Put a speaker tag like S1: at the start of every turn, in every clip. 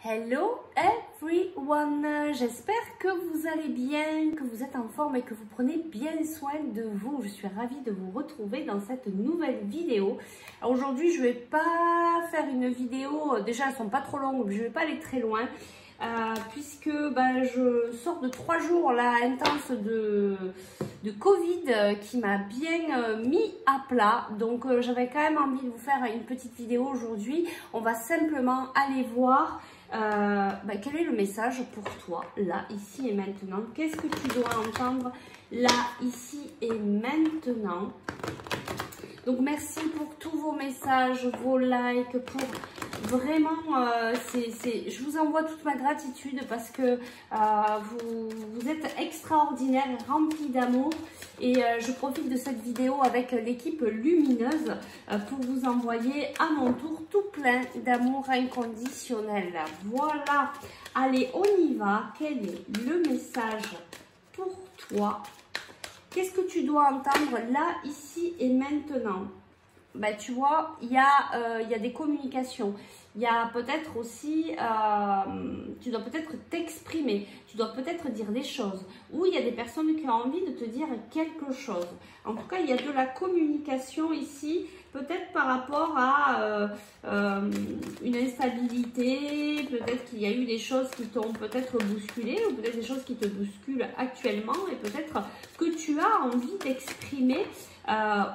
S1: Hello everyone, j'espère que vous allez bien, que vous êtes en forme et que vous prenez bien soin de vous. Je suis ravie de vous retrouver dans cette nouvelle vidéo. Aujourd'hui, je ne vais pas faire une vidéo, déjà elles ne sont pas trop longues, je ne vais pas aller très loin. Puisque je sors de 3 jours là intenses de Covid qui m'a bien mis à plat. Donc j'avais quand même envie de vous faire une petite vidéo aujourd'hui. On va simplement aller voir quel est le message pour toi, là, ici et maintenant. Qu'est-ce que tu dois entendre là, ici et maintenant. Donc merci pour tous vos messages, vos likes, pour vraiment, je vous envoie toute ma gratitude parce que vous êtes extraordinaires, remplis d'amour. Et je profite de cette vidéo avec l'équipe lumineuse pour vous envoyer à mon tour tout plein d'amour inconditionnel. Voilà, allez, on y va. Quel est le message pour toi? Qu'est-ce que tu dois entendre là, ici et maintenant? Tu vois, il y a des communications. Il y a peut-être aussi, tu dois peut-être t'exprimer, tu dois peut-être dire des choses. Ou il y a des personnes qui ont envie de te dire quelque chose. En tout cas, il y a de la communication ici, peut-être par rapport à une instabilité, peut-être qu'il y a eu des choses qui t'ont peut-être bousculé, ou peut-être des choses qui te bousculent actuellement, et peut-être que tu as envie d'exprimer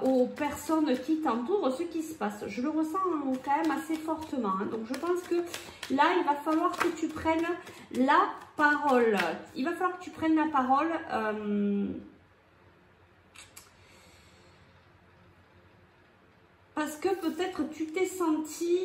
S1: aux personnes qui t'entourent ce qui se passe. Je le ressens quand même assez fortement, hein. Donc je pense que là il va falloir que tu prennes la parole. Il va falloir que tu prennes la parole parce que peut-être tu t'es senti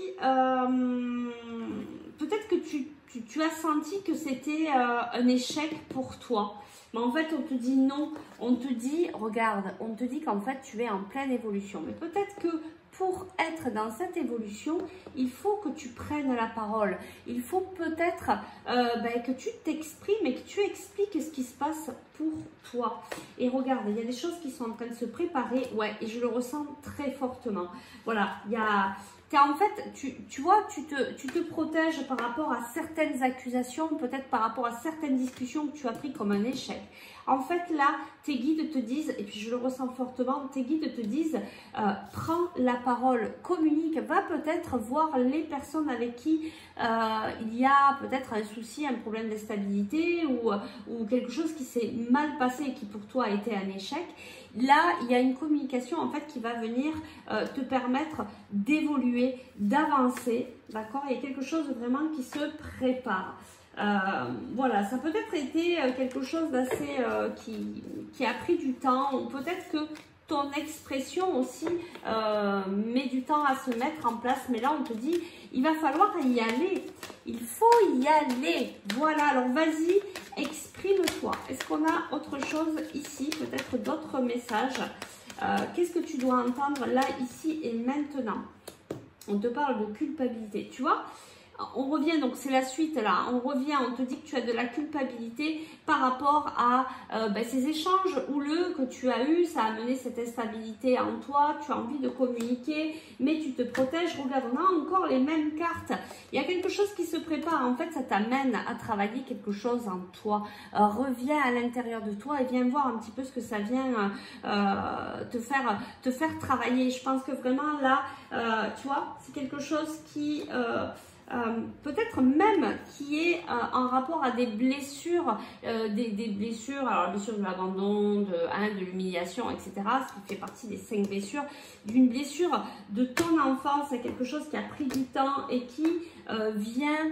S1: peut-être que tu as senti que c'était un échec pour toi. Mais en fait, on te dit non, on te dit, regarde, on te dit qu'en fait, tu es en pleine évolution. Mais peut-être que pour être dans cette évolution, il faut que tu prennes la parole. Il faut peut-être que tu t'exprimes et que tu expliques ce qui se passe pour toi. Et regarde, il y a des choses qui sont en train de se préparer. Ouais, et je le ressens très fortement. Voilà, il y a... En fait, tu vois, tu te protèges par rapport à certaines accusations, peut-être par rapport à certaines discussions que tu as pris comme un échec. En fait, là, tes guides te disent, et puis je le ressens fortement, tes guides te disent, prends la parole, communique, va peut-être voir les personnes avec qui il y a peut-être un souci, un problème de stabilité ou quelque chose qui s'est mal passé et qui pour toi a été un échec. Là, il y a une communication en fait qui va venir te permettre d'évoluer, d'avancer, d'accord? Il y a quelque chose vraiment qui se prépare. Voilà, ça a peut-être été quelque chose d'assez qui a pris du temps, ou peut-être que ton expression aussi met du temps à se mettre en place, mais là on te dit il va falloir y aller, il faut y aller. Voilà, alors vas-y, exprime-toi. Est-ce qu'on a autre chose ici, peut-être d'autres messages? Qu'est-ce que tu dois entendre là, ici et maintenant? On te parle de culpabilité, tu vois. On revient, donc c'est la suite là, on revient, on te dit que tu as de la culpabilité par rapport à ces échanges houleux que tu as eu, ça a amené cette instabilité en toi, tu as envie de communiquer, mais tu te protèges. Regarde, on a encore les mêmes cartes, il y a quelque chose qui se prépare, en fait ça t'amène à travailler quelque chose en toi. Reviens à l'intérieur de toi et viens voir un petit peu ce que ça vient te faire travailler. Je pense que vraiment là, tu vois, c'est quelque chose qui... peut-être même qui est en rapport à des blessures, des blessures, alors la blessure de l'abandon, de l'humiliation, etc. Ce qui fait partie des 5 blessures, d'une blessure de ton enfance, c'est quelque chose qui a pris du temps et qui vient,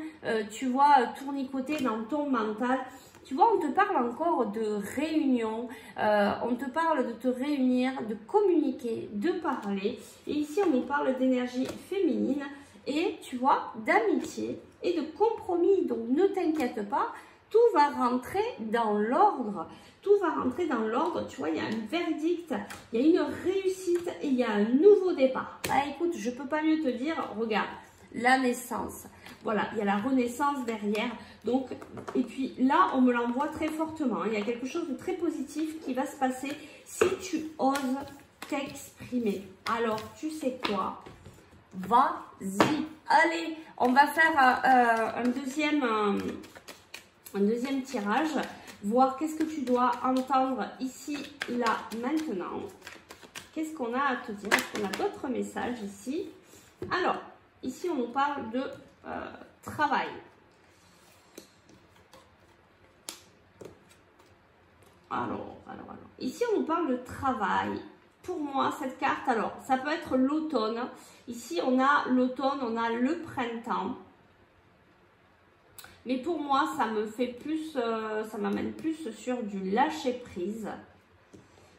S1: tu vois, tournicoter dans ton mental. Tu vois, on te parle encore de réunion, on te parle de te réunir, de communiquer, de parler. Et ici, on nous parle d'énergie féminine. Et tu vois, d'amitié et de compromis. Donc ne t'inquiète pas, tout va rentrer dans l'ordre. Tout va rentrer dans l'ordre. Tu vois, il y a un verdict, il y a une réussite et il y a un nouveau départ. Ah, écoute, je ne peux pas mieux te dire, regarde, la naissance. Voilà, il y a la renaissance derrière. Donc, et puis là, on me l'envoie très fortement. Il y a quelque chose de très positif qui va se passer si tu oses t'exprimer. Alors, tu sais quoi ? vas-y. Allez, on va faire un deuxième tirage. Voir qu'est-ce que tu dois entendre ici, là, maintenant. Qu'est-ce qu'on a à te dire? Est-ce qu'on a d'autres messages ici? Alors, ici, on nous parle de travail. Alors. Ici, on nous parle de travail. Pour moi, cette carte, alors, ça peut être l'automne. Ici, on a l'automne, on a le printemps. Mais pour moi, ça me fait plus, ça m'amène plus sur du lâcher prise.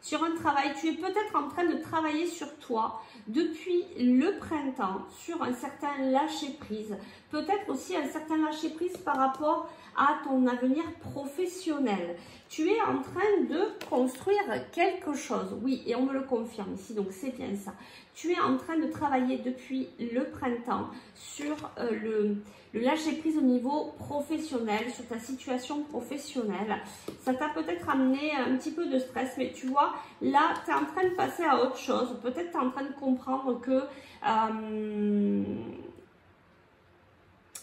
S1: Sur un travail, tu es peut-être en train de travailler sur toi depuis le printemps, sur un certain lâcher prise. Peut-être aussi un certain lâcher prise par rapport à ton avenir professionnel. Tu es en train de construire quelque chose. Oui, et on me le confirme ici, donc c'est bien ça. Tu es en train de travailler depuis le printemps sur le lâcher prise au niveau professionnel, sur ta situation professionnelle. Ça t'a peut-être amené un petit peu de stress, mais tu vois, là, tu es en train de passer à autre chose. Peut-être tu es en train de comprendre que...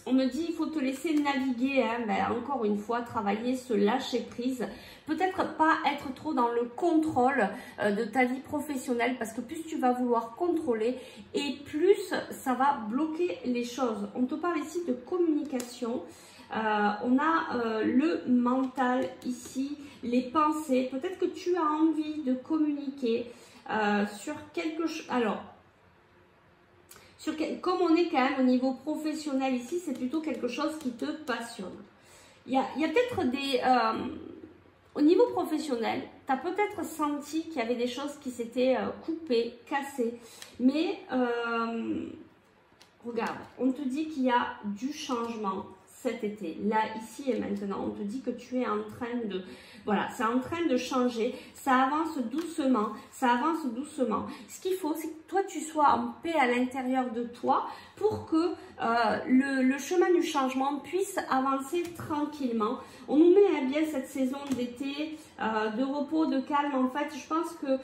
S1: on me dit, il faut te laisser naviguer, hein, ben, encore une fois, travailler ce lâcher prise. Peut-être pas être trop dans le contrôle de ta vie professionnelle, parce que plus tu vas vouloir contrôler et plus ça va bloquer les choses. On te parle ici de communication. On a le mental ici, les pensées. Peut-être que tu as envie de communiquer sur quelque chose. Alors, comme on est quand même au niveau professionnel ici, c'est plutôt quelque chose qui te passionne. Il y a peut-être des... au niveau professionnel, tu as peut-être senti qu'il y avait des choses qui s'étaient coupées, cassées. Mais regarde, on te dit qu'il y a du changement cet été, là, ici et maintenant. On te dit que tu es en train de... Voilà, c'est en train de changer. Ça avance doucement, ça avance doucement. Ce qu'il faut, c'est que toi, tu sois en paix à l'intérieur de toi pour que le chemin du changement puisse avancer tranquillement. On nous met bien cette saison d'été, de repos, de calme. En fait, je pense que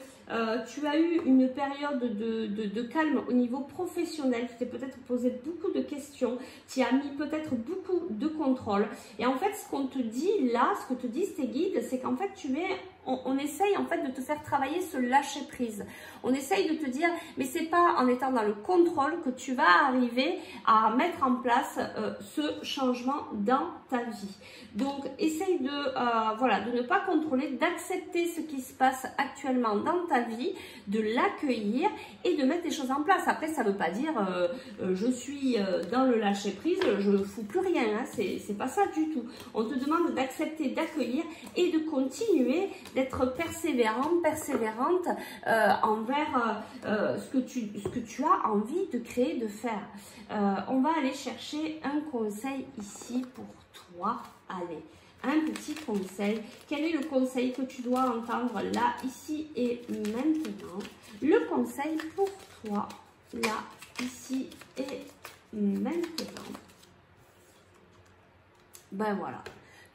S1: tu as eu une période de calme au niveau professionnel. Tu t'es peut-être posé beaucoup de questions. Tu as mis peut-être beaucoup de contrôle. Et en fait, ce qu'on te dit là, ce que te disent tes guides, c'est qu'en fait, on essaye en fait de te faire travailler ce lâcher prise. On essaye de te dire, mais c'est pas en étant dans le contrôle que tu vas arriver à mettre en place ce changement dans ta vie. Donc, essaye voilà, de ne pas contrôler, d'accepter ce qui se passe actuellement dans ta vie, de l'accueillir et de mettre les choses en place. Après, ça ne veut pas dire je suis dans le lâcher prise, je ne fous plus rien. Hein, c'est pas ça du tout. On te demande d'accepter, d'accueillir et de continuer d'être persévérante envers ce que tu as envie de créer, de faire. On va aller chercher un conseil ici pour toi. Allez, un petit conseil. Quel est le conseil que tu dois entendre là, ici et maintenant? Le conseil pour toi, là, ici et maintenant. Ben voilà,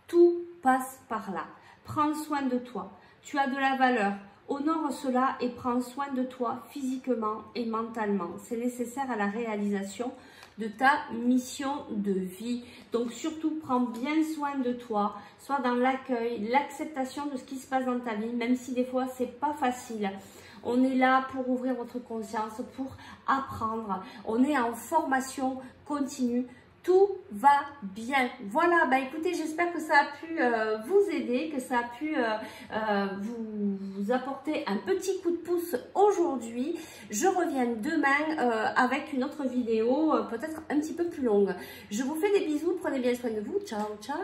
S1: tout passe par là. Prends soin de toi. Tu as de la valeur. Honore cela et prends soin de toi physiquement et mentalement. C'est nécessaire à la réalisation de ta mission de vie. Donc surtout, prends bien soin de toi. Sois dans l'accueil, l'acceptation de ce qui se passe dans ta vie, même si des fois, c'est pas facile. On est là pour ouvrir votre conscience, pour apprendre. On est en formation continue. Tout va bien. Voilà, bah écoutez, j'espère que ça a pu vous aider, que ça a pu vous apporter un petit coup de pouce aujourd'hui. Je reviens demain avec une autre vidéo, peut-être un petit peu plus longue. Je vous fais des bisous, prenez bien soin de vous. Ciao, ciao.